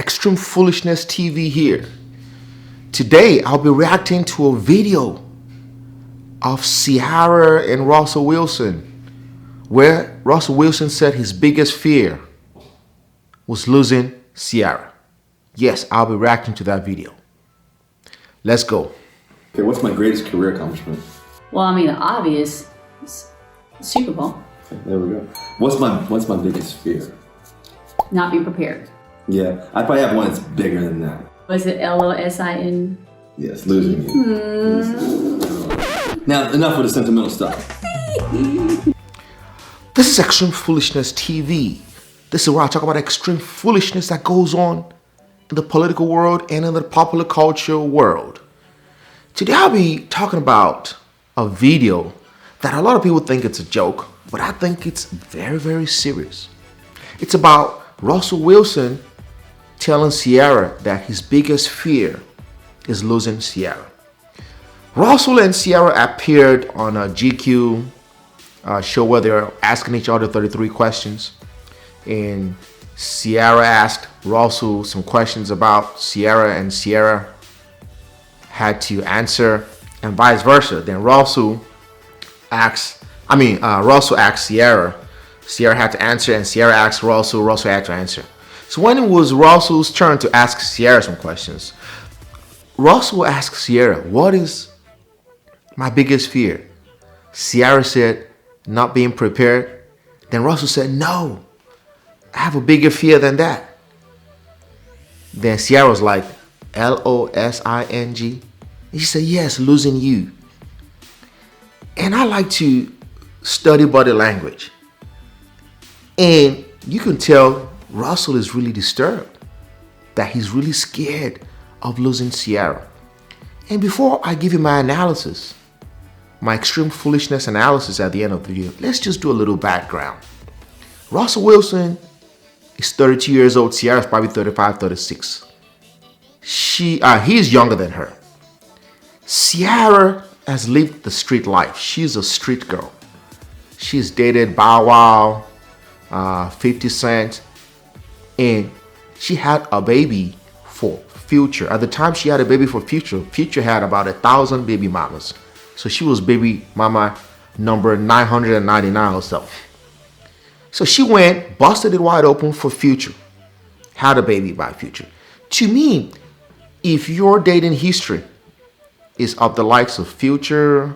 Extreme Foolishness TV here. Today I'll be reacting to a video of Ciara and Russell Wilson, where Russell Wilson said his biggest fear was losing Ciara. Yes, I'll be reacting to that video. Let's go. Okay, what's my greatest career accomplishment? Well, I mean, the obvious Super Bowl. Okay, there we go. What's my biggest fear? Not be prepared. Yeah, I probably have one that's bigger than that. Was it LOSIN? Yes, losing you. Now, enough with the sentimental stuff. This is Extreme Foolishness TV. This is where I talk about extreme foolishness that goes on in the political world and in the popular culture world. Today I'll be talking about a video that a lot of people think it's a joke, but I think it's very, very serious. It's about Russell Wilson telling Ciara that his biggest fear is losing Ciara. Russell and Ciara appeared on a GQ show where they're asking each other 33 questions. And Ciara asked Russell some questions about Ciara, and Ciara had to answer, and vice versa. Then Russell asked Ciara. Ciara had to answer, and Ciara asked Russell. Russell had to answer. So when it was Russell's turn to ask Ciara some questions, Russell asked Ciara, "What is my biggest fear?" Ciara said, "Not being prepared." Then Russell said, "No, I have a bigger fear than that." Then Ciara was like, LOSING? And she said, "Yes, losing you." And I like to study body language. And you can tell Russell is really disturbed, that he's really scared of losing Ciara. And before I give you my analysis, my extreme foolishness analysis at the end of the video, let's just do a little background. Russell Wilson is 32 years old. Ciara is probably 35, 36. He's younger than her. Ciara has lived the street life. She's a street girl. She's dated Bow Wow, 50 Cent, and she had a baby for Future. At the time she had a baby for Future, Future had about 1,000 baby mamas. So she was baby mama number 999 or so. So she went, busted it wide open for Future, had a baby by Future. To me, if your dating history is of the likes of Future,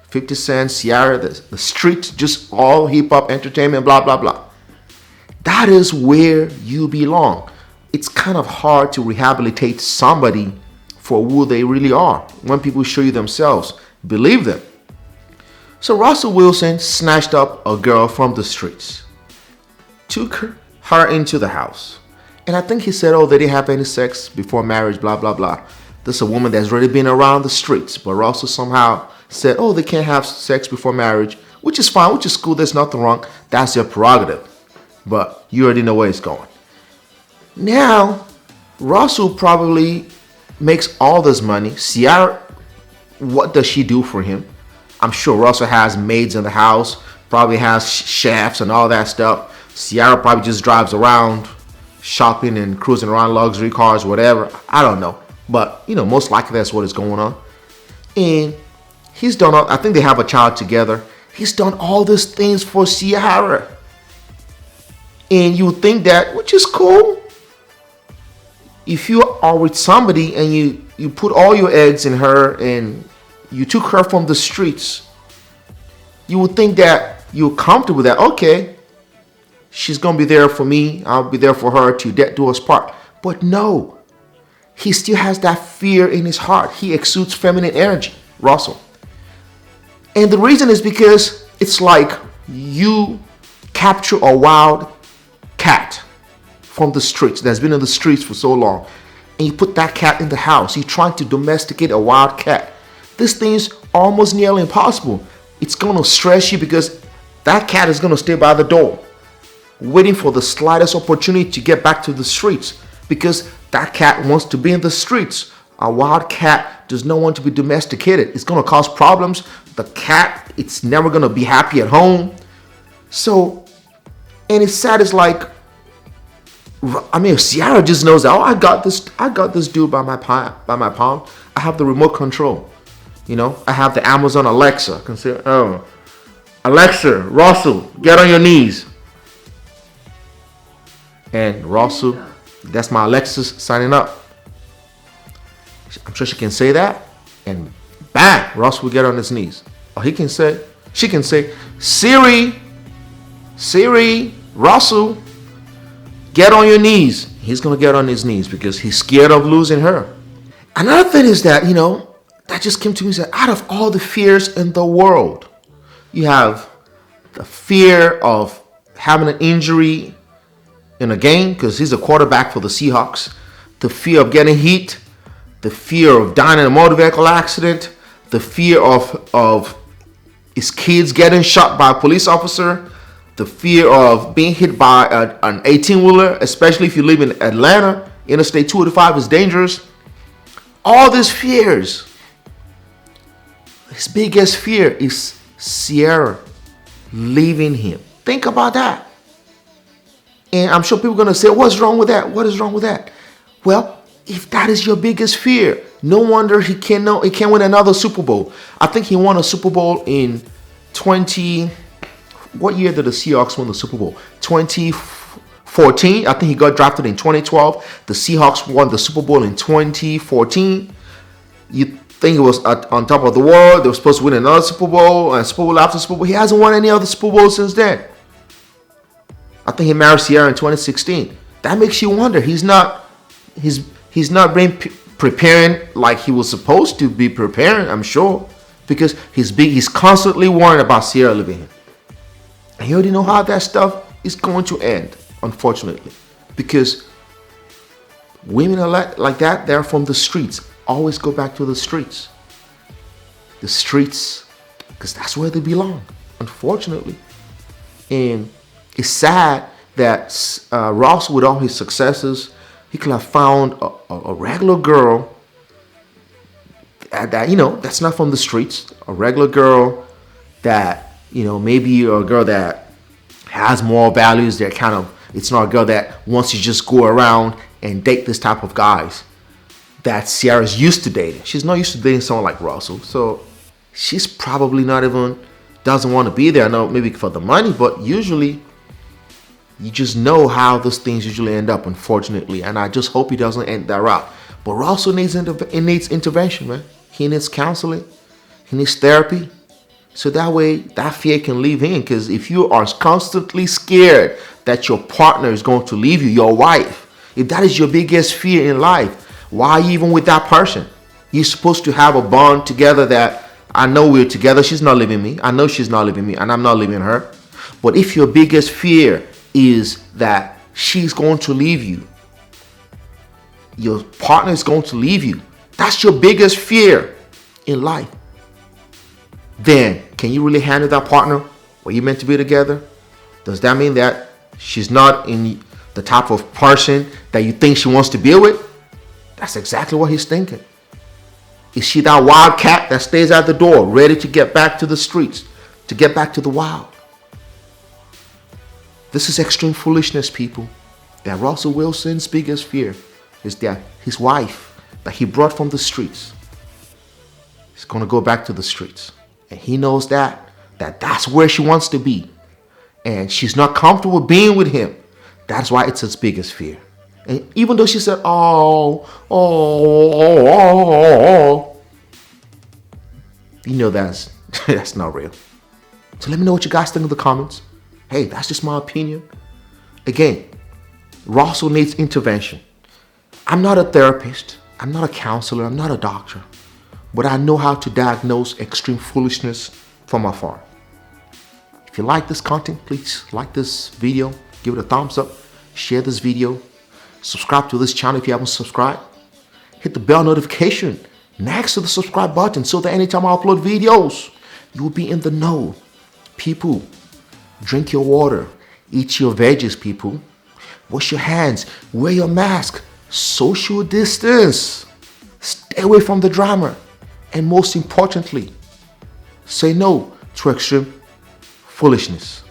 50 Cent, Ciara, the streets, just all hip hop entertainment, blah, blah, blah, that is where you belong. It's kind of hard to rehabilitate somebody for who they really are. When people show you themselves, believe them. So Russell Wilson snatched up a girl from the streets, took her into the house. And I think he said, oh, they didn't have any sex before marriage, blah, blah, blah. This is a woman that's already been around the streets. But Russell somehow said, oh, they can't have sex before marriage, which is fine, which is cool. There's nothing wrong. That's their prerogative. But you already know where it's going. Now, Russell probably makes all this money. Ciara, what does she do for him? I'm sure Russell has maids in the house, probably has chefs and all that stuff. Ciara probably just drives around shopping and cruising around luxury cars, whatever. I don't know. But, most likely that's what is going on. And he's done I think they have a child together. He's done all these things for Ciara. And you would think that, which is cool. If you are with somebody and you put all your eggs in her and you took her from the streets, you would think that you're comfortable with that. Okay, she's going to be there for me. I'll be there for her to death do us part. But no, he still has that fear in his heart. He exudes feminine energy, Russell. And the reason is because it's like you capture a wild cat from the streets that's been in the streets for so long, and you put that cat in the house. You're trying to domesticate a wild cat. This thing's almost nearly impossible. It's going to stress you because that cat is going to stay by the door, waiting for the slightest opportunity to get back to the streets, because that cat wants to be in the streets. A wild cat does not want to be domesticated. It's going to cause problems. The cat, it's never going to be happy at home. So, and it's sad, it's like I mean, if Ciara just knows that, oh, I got this dude by my palm. I have the remote control. You know, I have the Amazon Alexa. I can say, oh, Alexa, Russell, get on your knees. And Russell, that's my Alexis signing up. I'm sure she can say that, and bang, Russell will get on his knees. Or she can say, Siri, Russell, get on your knees. He's gonna get on his knees because he's scared of losing her. Another thing is that, that just came to me, is that out of all the fears in the world, you have the fear of having an injury in a game because he's a quarterback for the Seahawks, the fear of getting hit, the fear of dying in a motor vehicle accident, the fear of his kids getting shot by a police officer, the fear of being hit by an 18-wheeler, especially if you live in Atlanta. Interstate 285 is dangerous. All these fears. His biggest fear is Ciara leaving him. Think about that. And I'm sure people are going to say, what's wrong with that? What is wrong with that? Well, if that is your biggest fear, no wonder he can't win another Super Bowl. I think he won a Super Bowl in what year did the Seahawks win the Super Bowl? 2014. I think he got drafted in 2012. The Seahawks won the Super Bowl in 2014. You think he was on top of the world. They were supposed to win another Super Bowl and Super Bowl after Super Bowl. He hasn't won any other Super Bowl since then. I think he married Ciara in 2016. That makes you wonder. He's not been preparing like he was supposed to be preparing, I'm sure, because he's constantly worrying about Ciara leaving him. And you already know how that stuff is going to end, unfortunately, because women are like that. They're from the streets. Always go back to the streets. The streets, because that's where they belong, unfortunately. And it's sad that Ross, with all his successes, he could have found a regular girl that that's not from the streets. A regular girl that maybe a girl that has moral values. That it's not a girl that wants to just go around and date this type of guys that Ciara's used to dating. She's not used to dating someone like Russell, so she's probably not even doesn't want to be there. I know maybe for the money, but usually. You just know how those things usually end up, unfortunately. And I just hope he doesn't end that route. But Russell needs intervention, man. He needs counseling. He needs therapy. So that way, that fear can leave him. Because if you are constantly scared that your partner is going to leave you, your wife, if that is your biggest fear in life, why are you even with that person? You're supposed to have a bond together that I know we're together. She's not leaving me. I know she's not leaving me. And I'm not leaving her. But if your biggest fear is that she's going to leave you, your partner is going to leave you, that's your biggest fear in life, then can you really handle that partner? Were you meant to be together? Does that mean that she's not in the type of person that you think she wants to be with? That's exactly what he's thinking. Is she that wild cat that stays at the door, ready to get back to the streets, to get back to the wild? This is extreme foolishness, people. That Russell Wilson's biggest fear is that his wife that he brought from the streets is going to go back to the streets. And he knows that's where she wants to be. And she's not comfortable being with him. That's why it's his biggest fear. And even though she said, that's not real. So let me know what you guys think in the comments. Hey, that's just my opinion. Again, Russell needs intervention. I'm not a therapist. I'm not a counselor. I'm not a doctor. But I know how to diagnose extreme foolishness from afar. If you like this content, please like this video. Give it a thumbs up. Share this video. Subscribe to this channel if you haven't subscribed. Hit the bell notification next to the subscribe button so that anytime I upload videos, you will be in the know. People, drink your water, eat your veggies, people. Wash your hands, wear your mask, social distance, stay away from the drama, and most importantly, say no to extreme foolishness.